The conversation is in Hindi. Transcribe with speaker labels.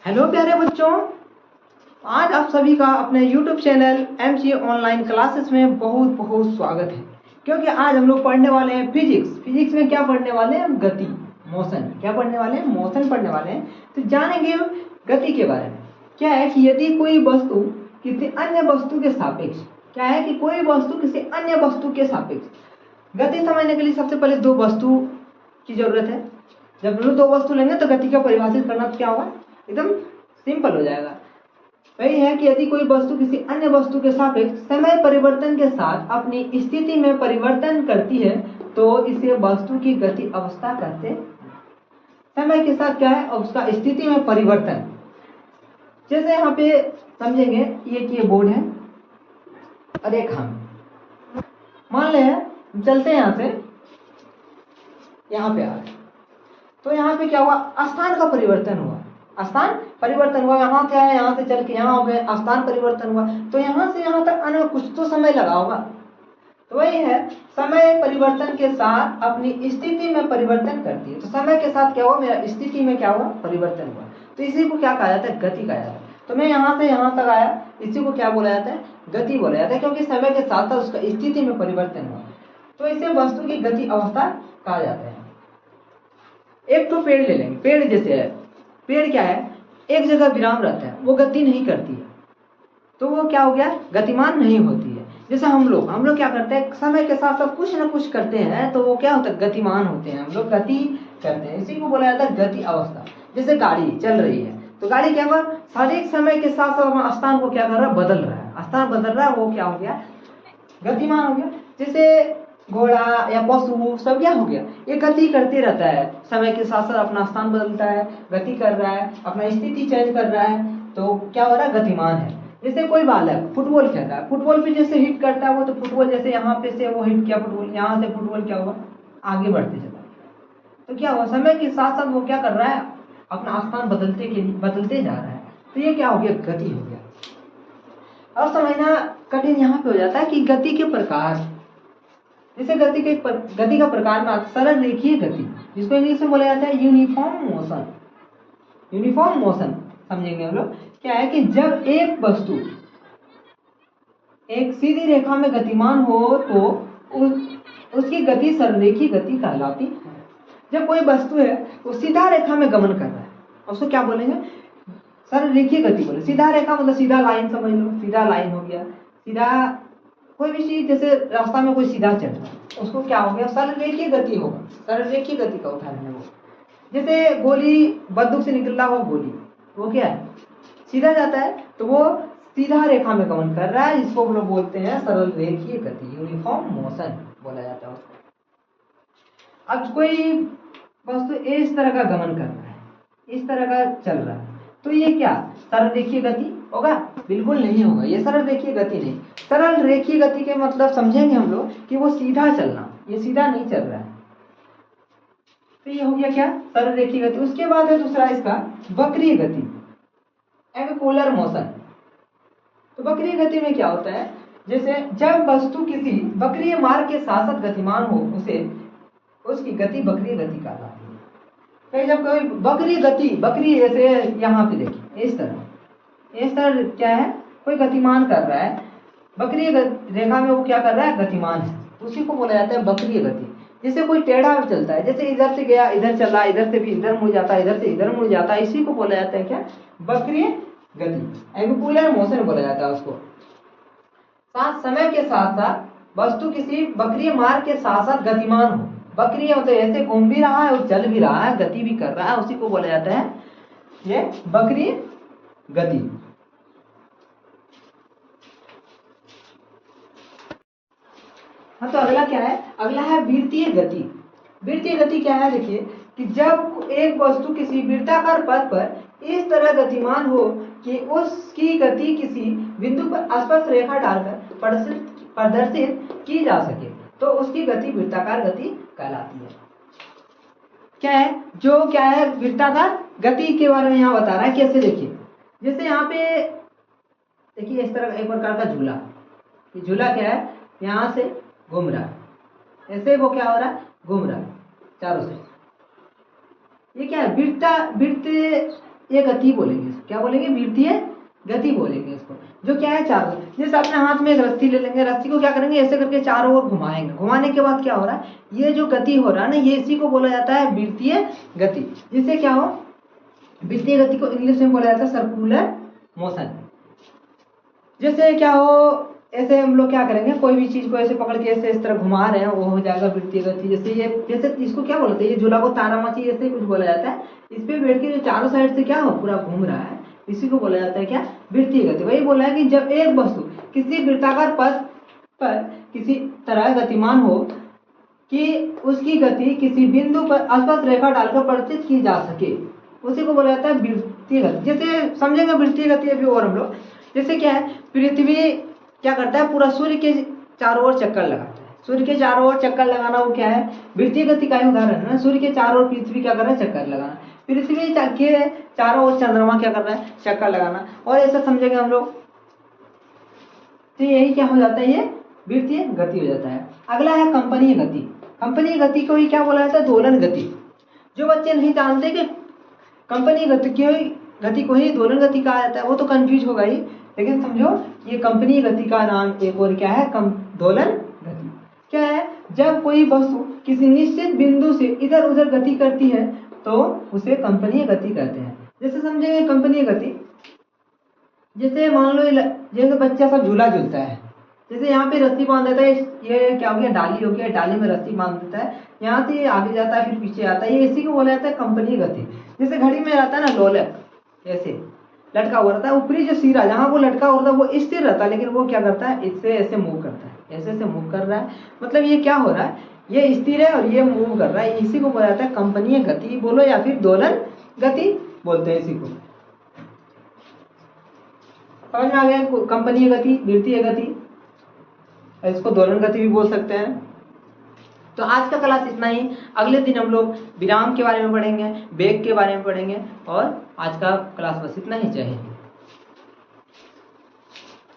Speaker 1: हेलो प्यारे बच्चों, आज आप सभी का अपने YouTube channel MC online classes में बहुत बहुत स्वागत है। क्योंकि आज हम लोग पढ़ने वाले हैं फिजिक्स में क्या पढ़ने वाले हैं? गति, मोशन। क्या पढ़ने वाले हैं? मोशन पढ़ने वाले हैं। तो जानेंगे गति के बारे में। क्या है कि यदि कोई वस्तु किसी अन्य वस्तु के सापेक्ष, क्या है कि कोई वस्तु किसी अन्य वस्तु के सापेक्ष, गति समझने के लिए सबसे पहले दो वस्तु की जरूरत है। जब हम लोग दो वस्तु लेंगे तो गति को परिभाषित करना तो क्या होगा? एकदम सिंपल हो जाएगा। वही है कि यदि कोई वस्तु किसी अन्य वस्तु के सापेक्ष समय परिवर्तन के साथ अपनी स्थिति में परिवर्तन करती है तो इसे वस्तु की गति अवस्था कहते हैं। समय के साथ क्या है? उसका स्थिति में परिवर्तन। जैसे यहाँ पे समझेंगे, ये बोर्ड है और एक हम मान ले चलते हैं यहाँ से यहाँ पे आ रहे, तो यहाँ पे क्या हुआ? स्थान का परिवर्तन हुआ। स्थान परिवर्तन हुआ। यहाँ क्या है? यहाँ से चल के यहाँ हो गए, स्थान परिवर्तन हुआ। तो यहाँ से यहाँ तक आने में कुछ तो समय लगा होगा। तो वही है, समय परिवर्तन के साथ अपनी स्थिति में परिवर्तन करती है। तो समय के साथ क्या हुआ? मेरा स्थिति में क्या हुआ? परिवर्तन हुआ। तो इसी को क्या कहा जाता है? गति कहा जाता है। तो मैं यहाँ से यहाँ तक आया, इसी को क्या बोला जाता है? गति बोला जाता है, क्योंकि समय के साथ साथ उसका स्थिति में परिवर्तन हुआ। तो इसे वस्तु की गति अवस्था कहा जाता है। एक तो पेड़ ले लेंगे। पेड़ जैसे है, पेड़ क्या है? एक जगह विराम रहता है, वो गति नहीं करती है, तो वो क्या हो गया? गतिमान नहीं होती है। जैसे हम लोग क्या करते हैं? समय के साथ साथ कुछ ना कुछ करते हैं, तो वो क्या होता है? गतिमान होते हैं, हम लोग गति करते हैं। इसी को बोला जाता है गति अवस्था। जैसे गाड़ी चल रही है, तो गाड़ी क्या हुआ? शारीरिक समय के साथ साथ अपना स्थान को क्या कर रहा है? बदल रहा है। स्थान बदल रहा है, वो क्या हो गया? गतिमान हो गया। जैसे घोड़ा या पशु सब क्या हो गया? ये गति करते रहता है, समय के साथ साथ अपना स्थान बदलता है, गति कर रहा है, अपना स्थिति चेंज कर रहा है, तो क्या हो रहा है? गतिमान है। जैसे कोई बालक फुटबॉल खेल रहा है, फुटबॉल पे जैसे हिट करता है वो, तो फुटबॉल जैसे यहाँ पे से वो हिट किया फुटबॉल, यहाँ से फुटबॉल क्या हुआ? आगे बढ़ते चला। तो क्या हुआ? समय के साथ साथ वो क्या कर रहा है? अपना स्थान बदलते जा रहा है। तो ये क्या हो गया? गति हो गया। और समझना कठिन यहाँ पे हो जाता है कि गति के प्रकार। जैसे गति का प्रकार में सरल रेखीय गति, जिसको इंग्लिश में बोला जाता है यूनिफॉर्म मोशन। यूनिफॉर्म मोशन समझेंगे हम लोग। क्या है कि जब एक वस्तु एक सीधी रेखा में गतिमान हो तो उसकी गति सरलरेखीय गति कहलाती है। जब कोई वस्तु है वो सीधा रेखा में गमन कर रहा है, उसको क्या बोलेंगे? सरलरेखीय गति बोले। सीधा रेखा मतलब सीधा लाइन समझ लो, सीधा लाइन हो गया। सीधा कोई भी चीज, जैसे रास्ता में कोई सीधा चल रहा है, उसको क्या हो गया? सरलरेखीय गति होगा। सरलरेखीय गति का उदाहरण है वो। जैसे गोली बंदूक से निकल रहा हो, गोली वो क्या है? सीधा जाता है, तो वो सीधा रेखा में गमन कर रहा है, जिसको हम लोग बोलते हैं सरलरेखीय गति, यूनिफॉर्म मोशन बोला जाता है उसको। अब कोई वस्तु इस तरह का गमन कर रहा है, इस तरह का चल रहा है, तो ये क्या सरल रेखीय गति होगा? बिल्कुल नहीं होगा, ये सरल रेखीय गति नहीं। सरल रेखीय गति के मतलब समझेंगे हम लोग कि वो सीधा चलना, ये सीधा नहीं चल रहा है। तो ये हो गया क्या? सरल रेखीय गति। उसके बाद है दूसरा इसका वक्रीय गति, एपिपोलर मोशन। तो वक्रीय गति में क्या होता है? जैसे जब वस्तु किसी वक्रीय मार्ग के साथ साथ गतिमान हो, उसे उसकी गति वक्रीय गति कहलाती है। कहीं जब कोई वक्रीय जैसे यहाँ पे देखिए, इस तरह क्या है? कोई गतिमान कर रहा है, वक्रीय रेखा में वो क्या कर रहा है? गतिमान है, उसी को बोला जाता है वक्रीय गति। जैसे कोई टेढ़ा चलता है, जैसे इधर से गया इधर चला, इधर से भी इधर मुड़ जाता है, इधर से इधर मुड़ जाता है, इसी को बोला जाता है क्या? वक्रीय गति, एपिपोलर मोशन बोला जाता है उसको। साथ समय के साथ साथ वस्तु किसी वक्रीय मार्ग के साथ साथ गतिमान हो। वक्रीय मतलब ऐसे घूम भी रहा है और चल भी रहा है, गति भी कर रहा है, उसी को बोला जाता है ये वक्रीय गति। हाँ, तो अगला क्या है? अगला है वृत्तीय गति। वृत्तीय गति क्या है? देखिए कि जब एक वस्तु किसी वृत्ताकार पथ पर इस तरह गतिमान हो कि उसकी गति किसी बिंदु पर स्पर्श रेखा डालकर प्रदर्शित की जा सके, तो उसकी गति वृत्ताकार गति कहलाती है। क्या है? जो क्या है? वृत्ताकार गति के बारे में यहाँ बता रहा है। कैसे? देखिए, जैसे यहाँ पे देखिए इस तरह एक प्रकार का झूला, ये झूला क्या है? यहाँ से घूम रहा है, ऐसे वो क्या हो रहा है? घूम रहा है चारों से। ये क्या है? वृत्त ये गति बोलेंगे। क्या बोलेंगे? वृत्तीय गति बोलेंगे इसको। जो क्या है चारों, जैसे अपने हाथ में एक रस्सी ले लेंगे, रस्सी को क्या करेंगे ऐसे करके चारों ओर घुमाएंगे, घुमाने के बाद क्या हो रहा है, ये जो गति हो रहा है ना, ये इसी को बोला जाता है वृत्तीय गति। जिससे क्या हो, वृत्तीय गति को इंग्लिश में बोला जाता है सर्कुलर मोशन। जैसे क्या हो, ऐसे हम लोग क्या करेंगे, कोई भी चीज को ऐसे पकड़ के ऐसे इस तरह घुमा रहे हैं, वो हो जाएगा वृत्तीय गति। जैसे ये, जैसे इसको क्या बोलते हैं, ये झूला को तारामाची ऐसे कुछ बोला जाता है। इस पे बैठ के जो चारों साइड से क्या हो पूरा घूम रहा है, इसी को बोला जाता है क्या, वृत्तीय गति। वही बोला है कि जब एक वस्तु किसी वृत्ताकार पथ पर किसी तरह गतिमान हो कि उसकी गति किसी बिंदु पर स्पर्श रेखा डालकर प्रदर्शित की जा सके, उसी को बोला जाता है वृत्तीय गति। जैसे समझेंगे वृत्तीय गति अभी और हम लोग, जैसे क्या है, पृथ्वी क्या करता है, पूरा सूर्य के चारों ओर चक्कर लगाता है। सूर्य के चारों ओर चक्कर लगाना वो क्या है, वृत्तीय गति का ही उदाहरण है ना। सूर्य के चारों ओर पृथ्वी क्या कर रहा है, चक्कर लगाना। पृथ्वी के चारों ओर चंद्रमा क्या कर रहा है, चक्कर लगाना। और ऐसा समझेंगे हम लोग, तो यही क्या हो जाता है, ये वृत्तीय गति हो जाता है। अगला है कंपनीय गति। कंपनीय गति को ही क्या बोला जाता है, दोलन गति। जो बच्चे नहीं जानते कि कंपनीय गति को ही दोलन गति कहा जाता है, वो तो कंफ्यूज होगा ही, लेकिन समझो ये कंपनीय गति का नाम एक और क्या है, दोलन गति। क्या है, जब कोई वस्तु किसी निश्चित बिंदु से इधर उधर गति करती है तो उसे कंपनीय गति कहते हैं। जैसे समझेंगे कंपनीय गति, जैसे मान लो जैसे बच्चा सब झूला झूलता है, जैसे यहाँ पे रस्सी बांध देता है, ये क्या हो गया, डाली हो गया, डाली में रस्सी बांध देता है, यहाँ से ये आगे जाता है फिर पीछे आता है, ये इसी को बोला जाता है कंपनीय गति। जैसे घड़ी में रहता है ना लोलक, ऐसे लटका हुआ रहता है, ऊपरी जो सिरा जहाँ वो लटका हुआ रहता है वो स्थिर रहता है, लेकिन वो क्या करता है, इससे ऐसे मूव करता है, ऐसे से मूव कर रहा है। मतलब ये क्या हो रहा है, ये स्थिर है और ये मूव कर रहा है, इसी को बोला जाता है कंपनीय गति बोलो या फिर दोलन गति बोलते हैं इसी को। समझ में आ गया, कंपनीय गति, वृत्तीय गति, इसको दोलन गति भी बोल सकते हैं। तो आज का क्लास इतना ही। अगले दिन हम लोग विराम के बारे में पढ़ेंगे, वेग के बारे में पढ़ेंगे, और आज का क्लास बस इतना ही। जय हिंद।